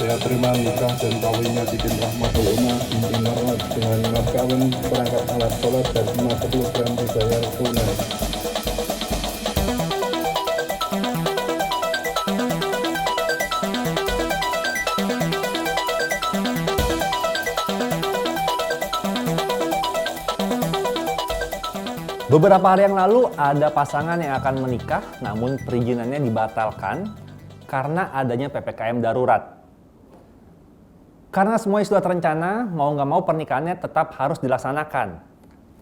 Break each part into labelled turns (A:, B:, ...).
A: Saya terima nikah dan kawinnya Titin Rahmatul Umar binti Marwat dengan mas kawin perangkat alat sholat dan 50 gram dibayar tunai.
B: Beberapa hari yang lalu ada pasangan yang akan menikah namun perizinannya dibatalkan karena adanya PPKM darurat. Karena semuanya sudah terencana, mau nggak mau pernikahannya tetap harus dilaksanakan.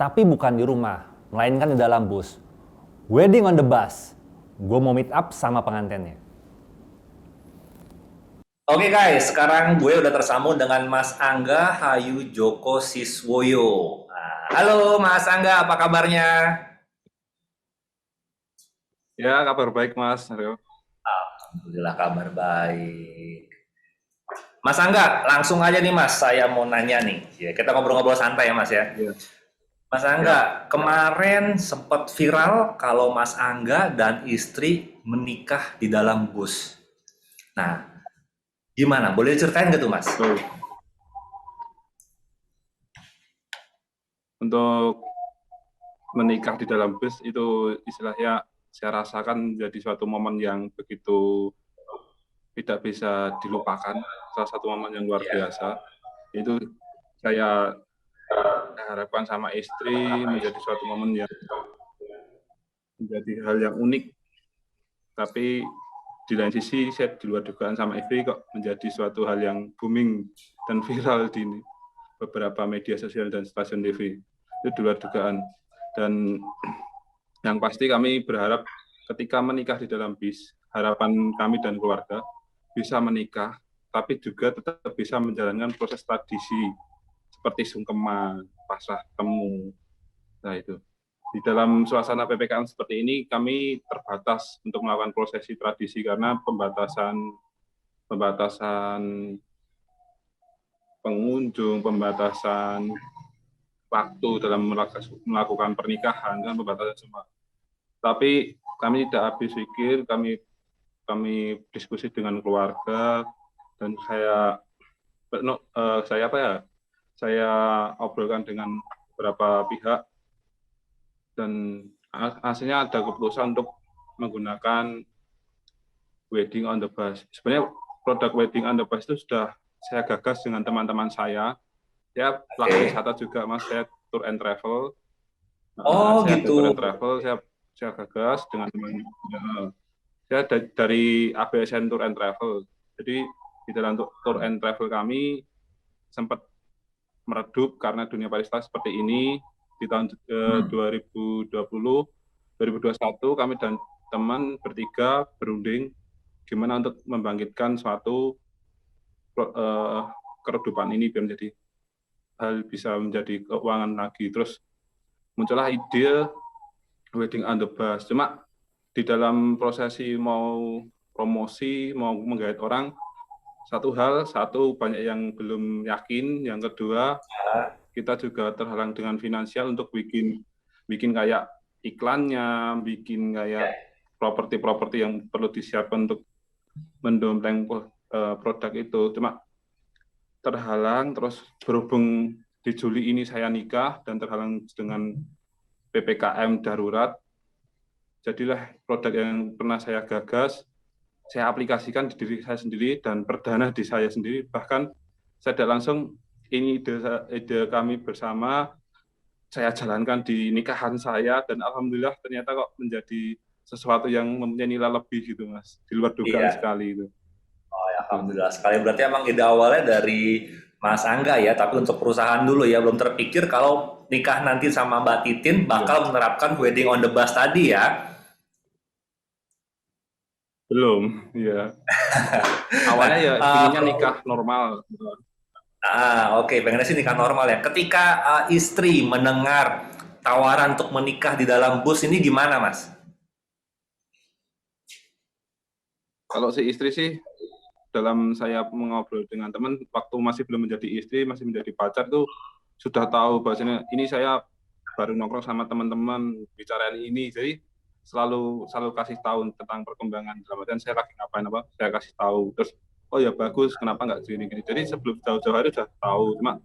B: Tapi bukan di rumah, melainkan di dalam bus. Wedding on the bus. Gue mau meet up sama pengantinnya. Oke guys, sekarang gue udah tersambung dengan Mas Angga Hayu Joko Siswoyo. Halo Mas Angga, apa kabarnya?
C: Ya, kabar baik Mas.
B: Alhamdulillah kabar baik. Mas Angga, langsung aja nih Mas, saya mau nanya nih. Ya, kita ngobrol-ngobrol santai ya Mas ya.
C: Ya.
B: Mas Angga, kemarin sempat viral kalau Mas Angga dan istri menikah di dalam bus. Nah, gimana? Boleh ceritain nggak tuh Mas?
C: Untuk menikah di dalam bus itu istilahnya saya rasakan menjadi suatu momen yang begitu tidak bisa dilupakan, salah satu momen yang luar biasa. Itu saya harapkan sama istri menjadi suatu momen yang menjadi hal yang unik, tapi di lain sisi saya di luar dugaan sama istri kok menjadi suatu hal yang booming dan viral di beberapa media sosial dan stasiun TV. Itu di luar dugaan. Dan yang pasti kami berharap ketika menikah di dalam bis, harapan kami dan keluarga bisa menikah, tapi juga tetap bisa menjalankan proses tradisi seperti sungkeman, pasrah temu. Nah itu. Di dalam suasana PPKM seperti ini, kami terbatas untuk melakukan prosesi tradisi karena pembatasan pengunjung, pembatasan waktu dalam melakukan pernikahan, dan pembatasan semua. Tapi kami tidak habis pikir, kami diskusi dengan keluarga, dan saya obrolkan dengan beberapa pihak, dan hasilnya ada keputusan untuk menggunakan wedding on the bus. Sebenarnya produk wedding on the bus itu sudah saya gagas dengan teman-teman saya. Ya, pelaku wisata juga Mas, saya tour and travel.
B: Gitu.
C: Tour and travel, saya gagas dengan teman. Saya dari ABSN Tour and Travel. Jadi di dalam tour and travel kami sempat meredup karena dunia pariwisata seperti ini. Di tahun 2021 kami dan teman bertiga berunding gimana untuk membangkitkan suatu keredupan ini biar menjadi hal bisa menjadi keuangan lagi. Terus muncullah ide wedding on the bus. Cuma di dalam prosesi mau promosi, mau menggait orang, satu banyak yang belum yakin, yang kedua kita juga terhalang dengan finansial untuk bikin kayak iklannya, bikin kayak properti yang perlu disiapkan untuk mendompleng produk itu. Cuma terhalang, terus berhubung di Juli ini saya nikah dan terhalang dengan PPKM darurat, jadilah produk yang pernah saya gagas, saya aplikasikan di diri saya sendiri dan perdana di saya sendiri. Bahkan saya tidak langsung, ini ide kami bersama, saya jalankan di nikahan saya, dan alhamdulillah ternyata kok menjadi sesuatu yang mempunyai nilai lebih gitu Mas, di luar dugaan sekali itu.
B: Oh ya, alhamdulillah sekali. Berarti emang ide awalnya dari Mas Angga ya, tapi untuk perusahaan dulu ya, belum terpikir kalau nikah nanti sama Mbak Titin bakal menerapkan wedding on the bus tadi ya.
C: Belum, ya. Awalnya ya inginnya nikah normal.
B: Oke, pengennya sih nikah normal ya. Ketika istri mendengar tawaran untuk menikah di dalam bus ini gimana, Mas?
C: Kalau si istri sih, dalam saya mengobrol dengan teman, waktu masih belum menjadi istri, masih menjadi pacar tuh sudah tahu bahasanya ini saya baru nongkrong sama teman-teman bicarain ini, jadi selalu kasih tahu tentang perkembangan dalam artian saya lagi ngapain apa, saya kasih tahu. Terus oh ya bagus, kenapa nggak gini-gini. Jadi sebelum jauh-jauh hari udah tahu, cuma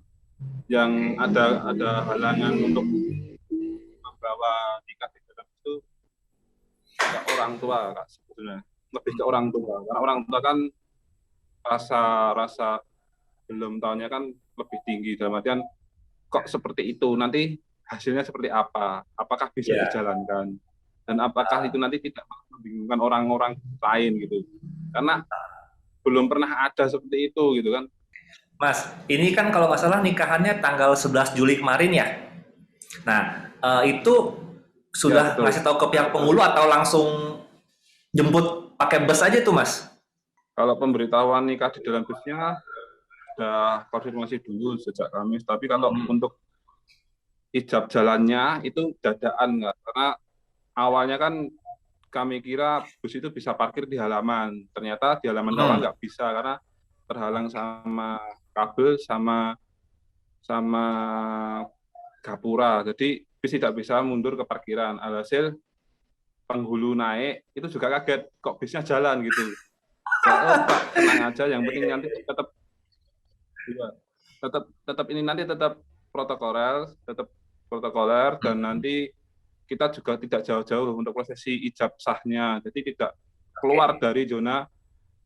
C: yang ada halangan untuk membawa nikah di dalam itu ke orang tua Kak, sebetulnya lebih ke orang tua, karena orang tua kan rasa belum tahunya kan lebih tinggi, dalam artian kok seperti itu, nanti hasilnya seperti apa, apakah bisa dijalankan, dan apakah itu nanti tidak membingungkan orang-orang lain gitu, karena belum pernah ada seperti itu gitu kan.
B: Mas, ini kan kalau nggak salah nikahannya tanggal 11 Juli kemarin ya. Nah, itu sudah
C: betul.
B: ngasih tahu ke pihak penghulu atau langsung jemput pakai bus aja tuh, Mas?
C: Kalau pemberitahuan nikah di dalam busnya sudah konfirmasi dulu sejak Kamis, tapi kalau untuk ijab jalannya itu dadaan nggak, karena awalnya kan kami kira bus itu bisa parkir di halaman, ternyata di halaman bawah nggak bisa karena terhalang sama kabel sama gapura, jadi bis tidak bisa mundur ke parkiran. Alhasil penghulu naik itu juga kaget kok bisnya jalan gitu. Oh Pak, tenang aja, yang penting nanti tetap ini nanti tetap protokoler dan nanti kita juga tidak jauh-jauh untuk prosesi ijab sahnya, jadi tidak keluar dari zona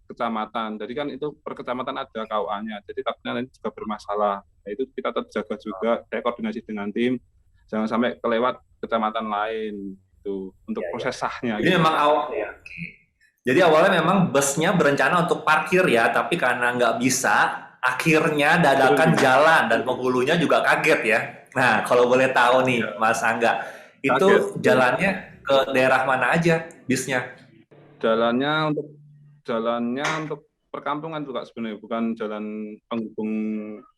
C: kecamatan. Jadi kan itu per kecamatan ada KUA-nya, jadi takutnya nanti juga bermasalah. Nah, itu kita tetap jaga juga, saya koordinasi dengan tim, jangan sampai kelewat kecamatan lain itu untuk proses sahnya.
B: Jadi memang Jadi awalnya memang busnya berencana untuk parkir ya, tapi karena nggak bisa, akhirnya dadakan jalan dan penghulunya juga kaget ya. Nah, kalau boleh tahu nih, Mas Angga, itu jalannya ke daerah mana aja bisnya?
C: Jalannya untuk perkampungan juga sebenarnya, bukan jalan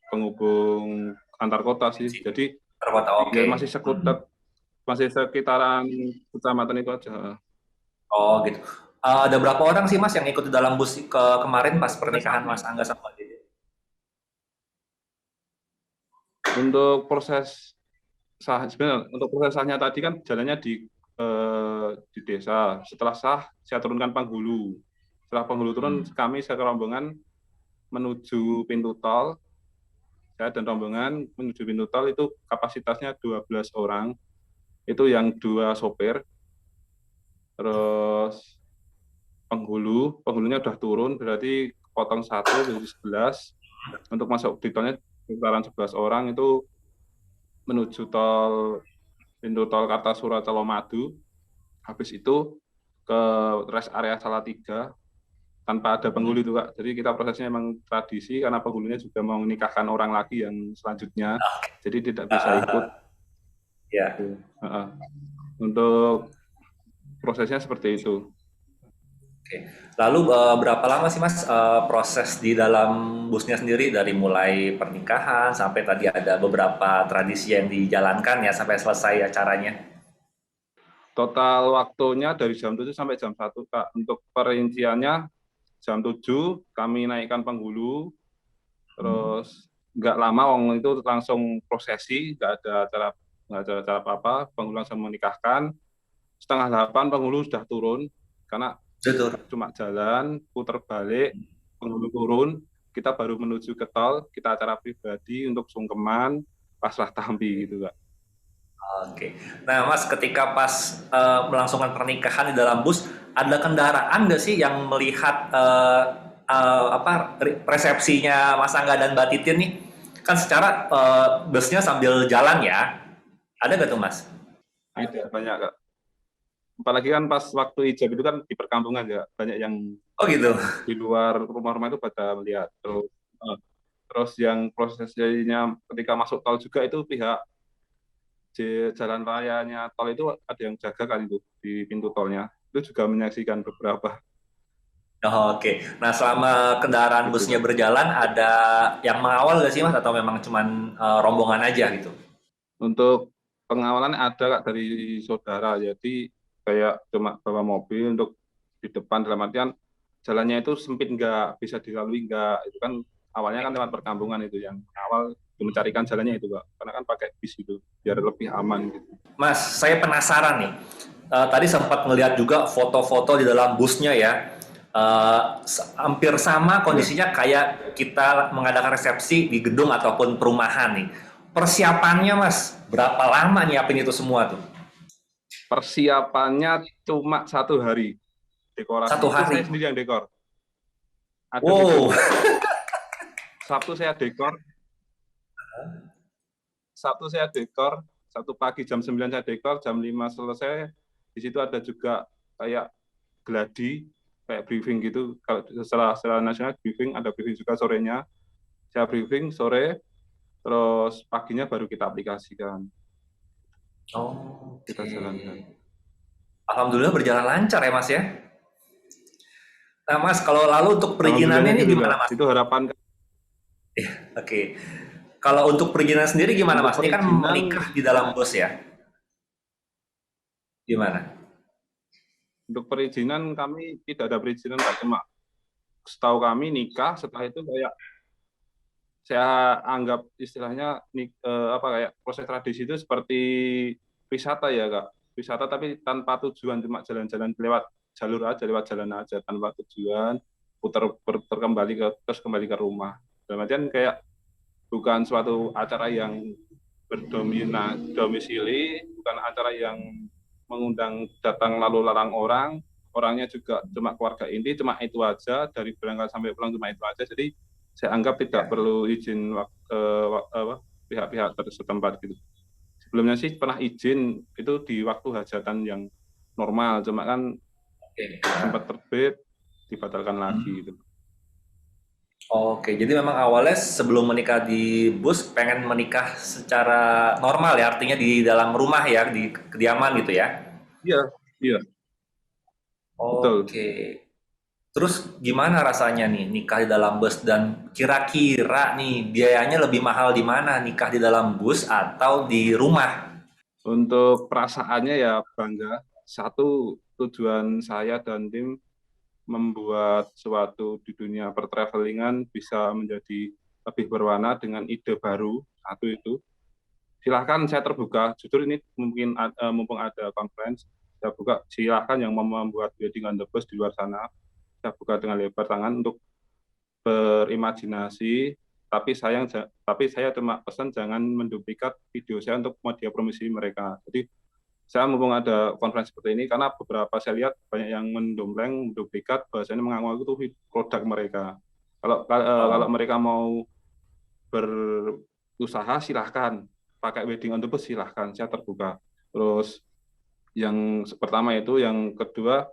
C: penghubung antar kota sih. Jadi ya masih sekitaran kecamatan itu aja.
B: Oh gitu. Ada berapa orang sih Mas yang ikut di dalam bus kemarin pas pernikahan Mas Angga sama Dede?
C: Untuk proses sah, sebenarnya untuk proses sahnya tadi kan jalannya di desa. Setelah sah, saya turunkan penghulu. Setelah penghulu turun, kami rombongan menuju pintu tol. Saya dan rombongan menuju pintu tol itu kapasitasnya 12 orang. Itu yang 2 sopir. Terus penghulunya udah turun, berarti potong 1 dari 11. Untuk masuk di tolnya sekitaran 11 orang itu menuju pintu tol Kartasura Colomadu. Habis itu ke rest area Salatiga tanpa ada penghulu itu Kak. Jadi kita prosesnya memang tradisi karena penghulunya juga mau menikahkan orang lagi yang selanjutnya. Jadi tidak bisa ikut.
B: Ya.
C: Untuk prosesnya seperti itu.
B: Oke. Lalu berapa lama sih Mas proses di dalam busnya sendiri, dari mulai pernikahan sampai tadi ada beberapa tradisi yang dijalankan ya sampai selesai acaranya?
C: Total waktunya dari jam 7 sampai jam 1 Kak. Untuk perinciannya jam 7 kami naikkan penghulu, terus nggak lama itu langsung prosesi, nggak ada acara apa-apa, penghulu langsung menikahkan. 7:30 penghulu sudah turun karena cuma jalan, putar balik, penghulu turun, kita baru menuju ke tol, kita acara pribadi untuk sungkeman, pasrah tampi gitu Kak.
B: Oke. Nah Mas, ketika pas melangsungkan pernikahan di dalam bus, ada kendaraan nggak sih yang melihat resepsinya Mas Angga dan Mbak Titin nih? Kan secara busnya sambil jalan ya, ada nggak tuh Mas?
C: Ada, banyak Kak. Apalagi kan pas waktu ijab itu kan di perkampungan ya, banyak yang
B: gitu
C: di luar rumah-rumah itu pada melihat. Terus yang prosesnya ketika masuk tol juga itu pihak jalan rayanya tol itu ada yang jaga kan itu di pintu tolnya, itu juga menyaksikan beberapa.
B: Oke. Nah selama kendaraan busnya berjalan ada yang mengawal nggak sih Mas, atau memang cuman rombongan aja gitu?
C: Untuk pengawalan ada Kak dari saudara, jadi kayak cuma bawa mobil untuk di depan, dalam artian jalannya itu sempit nggak bisa dilalui nggak, itu kan awalnya kan lewat perkampungan, itu yang awal mencarikan jalannya itu Kak, karena kan pakai bis itu biar lebih aman gitu.
B: Mas, saya penasaran nih, tadi sempat ngelihat juga foto-foto di dalam busnya ya, hampir sama kondisinya kayak kita mengadakan resepsi di gedung ataupun perumahan nih. Persiapannya Mas, berapa lama nyiapin itu semua tuh?
C: Persiapannya cuma 1 hari. Dekorasi
B: Satu
C: itu saya
B: hari.
C: sendiri yang dekor. Ada
B: Wow.
C: Sabtu saya dekor, Sabtu pagi jam 9 saya dekor, jam 5 selesai. Di situ ada juga kayak gladi, kayak briefing gitu. Kalau setelah nasional briefing, ada briefing juga sorenya. Saya briefing sore, terus paginya baru kita aplikasikan,
B: Oh,
C: kita jalankan.
B: Alhamdulillah berjalan lancar ya Mas ya. Nah Mas, kalau lalu untuk perizinannya
C: Alhamdulillahnya
B: ini
C: gitu
B: gimana
C: Kak.
B: Mas?
C: Itu harapan.
B: Oke. Kalau untuk perizinan sendiri gimana
C: Untuk
B: Mas? Ini kan
C: perizinan,
B: menikah di dalam bus ya? Gimana?
C: untuk perizinan kami tidak ada perizinan Kak. Cuma setahu kami nikah, setelah itu kayak saya anggap istilahnya apa kayak proses tradisi itu seperti wisata ya Kak. Wisata tapi tanpa tujuan, cuma jalan-jalan lewat jalur aja, lewat jalan aja tanpa tujuan, putar kembali terus kembali ke rumah. Dalam artian kayak bukan suatu acara yang berdomisili, bukan acara yang mengundang datang lalu larang orang, orangnya juga cuma keluarga inti, cuma itu aja, dari berangkat sampai pulang cuma itu aja. Jadi saya anggap tidak perlu izin pihak-pihak setempat gitu. Sebelumnya sih pernah izin itu di waktu hajatan yang normal, cuma kan sempat terbit, dibatalkan lagi gitu.
B: Oke, jadi memang awalnya sebelum menikah di bus pengen menikah secara normal ya, artinya di dalam rumah ya, di kediaman gitu ya.
C: Iya, iya, betul.
B: Oke. Terus gimana rasanya nih nikah di dalam bus dan kira-kira nih biayanya lebih mahal di mana? Nikah di dalam bus atau di rumah?
C: Untuk perasaannya ya bangga. Satu, tujuan saya dan tim membuat suatu di dunia pertravelingan bisa menjadi lebih berwarna dengan ide baru. Satu itu. Silahkan, saya terbuka. Jujur ini mungkin mumpung ada conference, saya buka. Silahkan yang mau membuat wedding on the bus di luar sana, saya buka dengan lebar tangan untuk berimajinasi. Tapi saya cuma pesan jangan menduplikat video saya untuk media promosi mereka. Jadi saya mumpung ada konferensi seperti ini, karena beberapa saya lihat banyak yang mendompleng, menduplikat, bahasanya mengaku itu produk mereka. Kalau mereka mau berusaha silahkan, pakai wedding on the bus silahkan, saya terbuka. Terus yang pertama itu, yang kedua,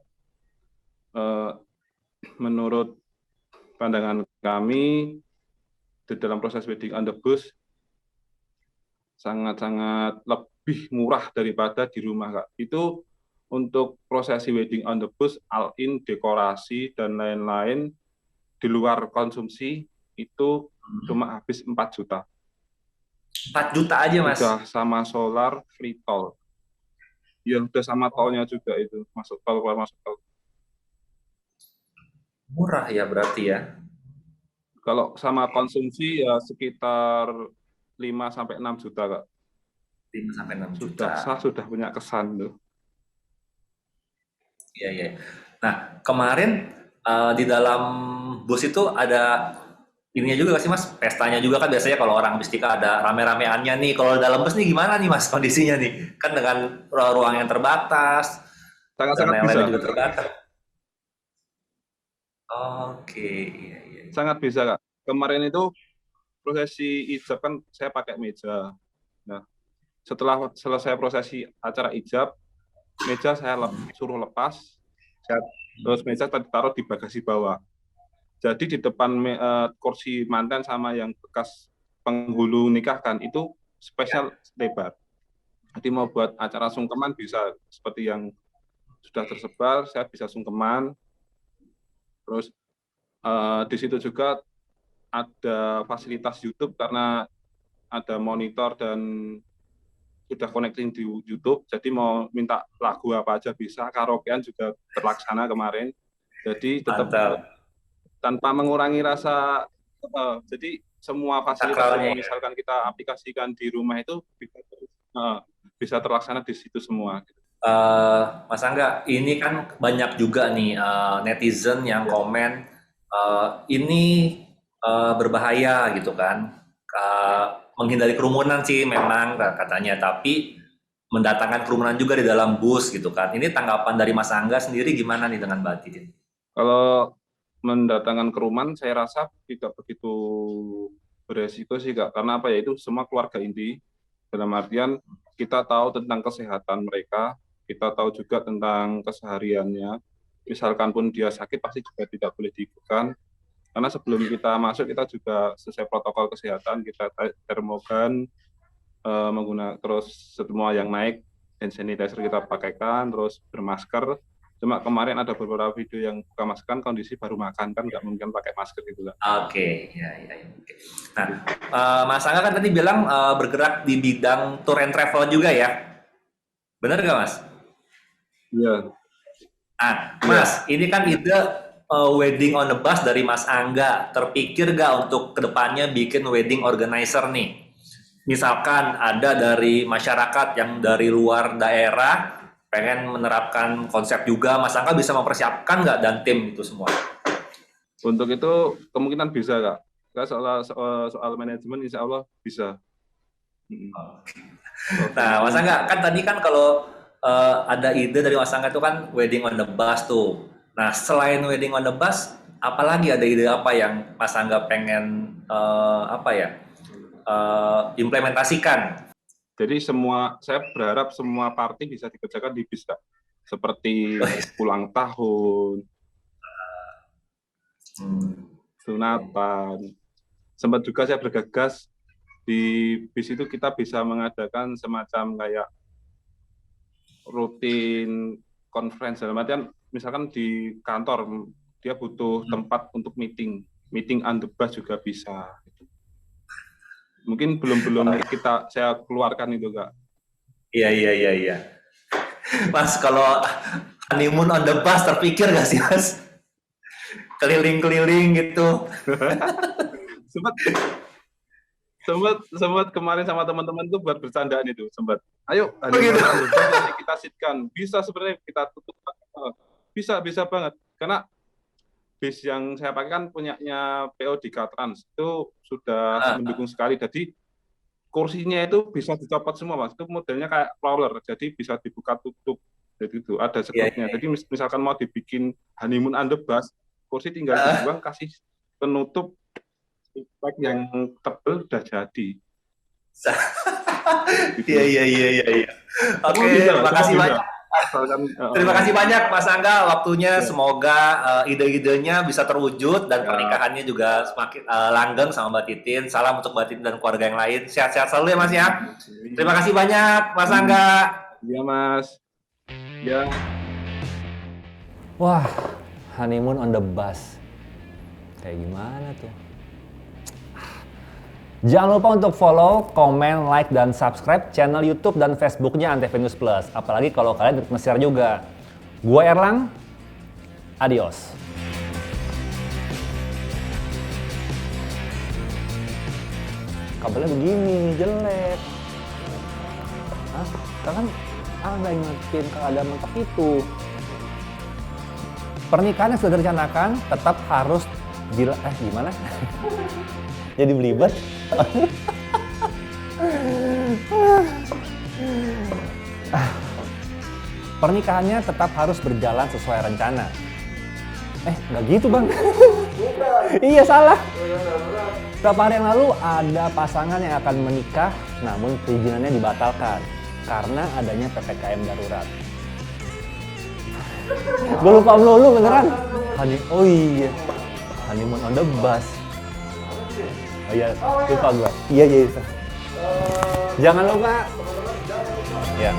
C: menurut pandangan kami di dalam proses wedding on the bus sangat-sangat lebih murah daripada di rumah Kak. Itu untuk prosesi wedding on the bus, all in, dekorasi dan lain-lain di luar konsumsi itu cuma habis 4 juta.
B: 4 juta aja Mas?
C: Sudah sama solar, free toll. Ya udah sama tolnya juga itu, masuk tol, keluar masuk tol.
B: Murah ya berarti ya?
C: Kalau sama konsumsi ya sekitar 5-6 juta Kak.
B: 5-6 juta.
C: Sudah sah, sudah punya kesan tuh.
B: Iya, iya. Nah, kemarin di dalam bus itu ada ininya juga nggak sih Mas? Pestanya juga kan biasanya kalau orang habis nikah ada rame-rameannya nih. Kalau di dalam bus nih gimana nih Mas kondisinya nih? Kan dengan ruang yang terbatas dan
C: Sangat-sangat bisa.
B: lain-lain juga terbatas. Oke, iya, iya.
C: Sangat bisa Kak. Kemarin itu prosesi ijab kan saya pakai meja. Nah, setelah selesai prosesi acara ijab, meja saya suruh lepas, terus meja taruh di bagasi bawah. Jadi di depan kursi mantan sama yang bekas penghulu nikahkan itu spesial lebar. Jadi mau buat acara sungkeman bisa seperti yang sudah tersebar, saya bisa sungkeman. Terus di situ juga ada fasilitas YouTube karena ada monitor dan sudah connecting di YouTube, jadi mau minta lagu apa aja bisa, karaokean juga terlaksana kemarin. Jadi tetap tanpa mengurangi rasa, jadi semua fasilitas yang misalkan kita aplikasikan di rumah itu bisa terlaksana di situ semua.
B: Mas Angga, ini kan banyak juga nih netizen yang komen ini berbahaya gitu kan. Eh, Menghindari kerumunan sih memang katanya, tapi mendatangkan kerumunan juga di dalam bus gitu kan. Ini tanggapan dari Mas Angga sendiri gimana nih dengan Mbak Titin?
C: Kalau mendatangkan kerumunan, saya rasa tidak begitu beresiko sih Kak, karena apa ya, itu semua keluarga inti, dalam artian kita tahu tentang kesehatan mereka, kita tahu juga tentang kesehariannya, misalkan pun dia sakit pasti juga tidak boleh diikutkan, karena sebelum kita masuk kita juga sesuai protokol kesehatan, kita termogan, menggunakan terus semua yang naik hand sanitizer kita pakaikan, terus bermasker. Cuma kemarin ada beberapa video yang buka masker kan kondisi baru makan kan nggak mungkin pakai masker gitu lah.
B: Oke, ya. Oke. Nah, Mas Angga kan tadi bilang bergerak di bidang tour and travel juga ya, benar nggak Mas?
C: Iya.
B: Nah, Mas, ini kan ide wedding on the bus dari Mas Angga. Terpikir nggak untuk kedepannya bikin wedding organizer nih? Misalkan ada dari masyarakat yang dari luar daerah pengen menerapkan konsep juga, Mas Angga bisa mempersiapkan nggak dan tim itu semua?
C: Untuk itu kemungkinan bisa Kak. Soal manajemen insya Allah bisa.
B: Nah, Mas Angga, kan tadi kan kalau ada ide dari Mas Angga itu kan wedding on the bus tuh. Nah, selain wedding on the bus, apalagi ada ide apa yang Mas Angga pengen implementasikan?
C: Jadi saya berharap semua party bisa dikerjakan di bis Kak. Seperti ulang tahun, sunatan. Sempat juga saya bergegas di bis itu kita bisa mengadakan semacam kayak rutin conference, dalam artian misalkan di kantor dia butuh tempat untuk meeting on the bus juga bisa. Mungkin belum saya keluarkan itu Kak.
B: Iya. Mas, kalau honeymoon on the bus terpikir nggak sih Mas? Keliling-keliling gitu.
C: sempat kemarin sama teman-teman tuh buat bercandaan itu, sempat. Ayo,
B: Begitu.
C: nanti kita sitkan. Bisa sebenarnya kita tutup. Bisa banget. Karena bis yang saya pakai kan punyanya PO Dika Trans, itu sudah mendukung sekali. Jadi kursinya itu bisa dicopot semua Mas. Itu modelnya kayak roller, jadi bisa dibuka tutup. Jadi itu ada sekutnya. Jadi misalkan mau dibikin honeymoon on the bus, kursi tinggal dibuang, kasih penutup yang tebel udah jadi.
B: Iya. Oke, terima kasih banyak. Terima kasih banyak Mas Angga waktunya. Semoga ide-idenya bisa terwujud dan pernikahannya juga semakin langgeng sama Mbak Titin. Salam untuk Mbak Titin dan keluarga yang lain. Sehat-sehat selalu ya Mas ya. Terima kasih banyak Mas Angga.
C: Iya Mas. Ya.
B: Wah, honeymoon on the bus. Kayak gimana tuh? Jangan lupa untuk follow, komen, like, dan subscribe channel YouTube dan Facebooknya Antv News Plus. Apalagi kalau kalian nge-share juga. Gua Erlang, adios. Kabelnya begini, jelek. Hah? Kan nggak ingetin kalau ada mentok itu. Pernikahan yang sudah direncanakan tetap harus gimana? Jadi belibet. Pernikahannya tetap harus berjalan sesuai rencana. Nggak gitu Bang. Iya salah. Beberapa hari yang lalu ada pasangan yang akan menikah, namun perizinannya dibatalkan karena adanya PPKM darurat. Gue lupa melulu beneran. Oh iya, honeymoon on the bus. Oh iya, lupa gue. Iya. Jangan lupa. Ya.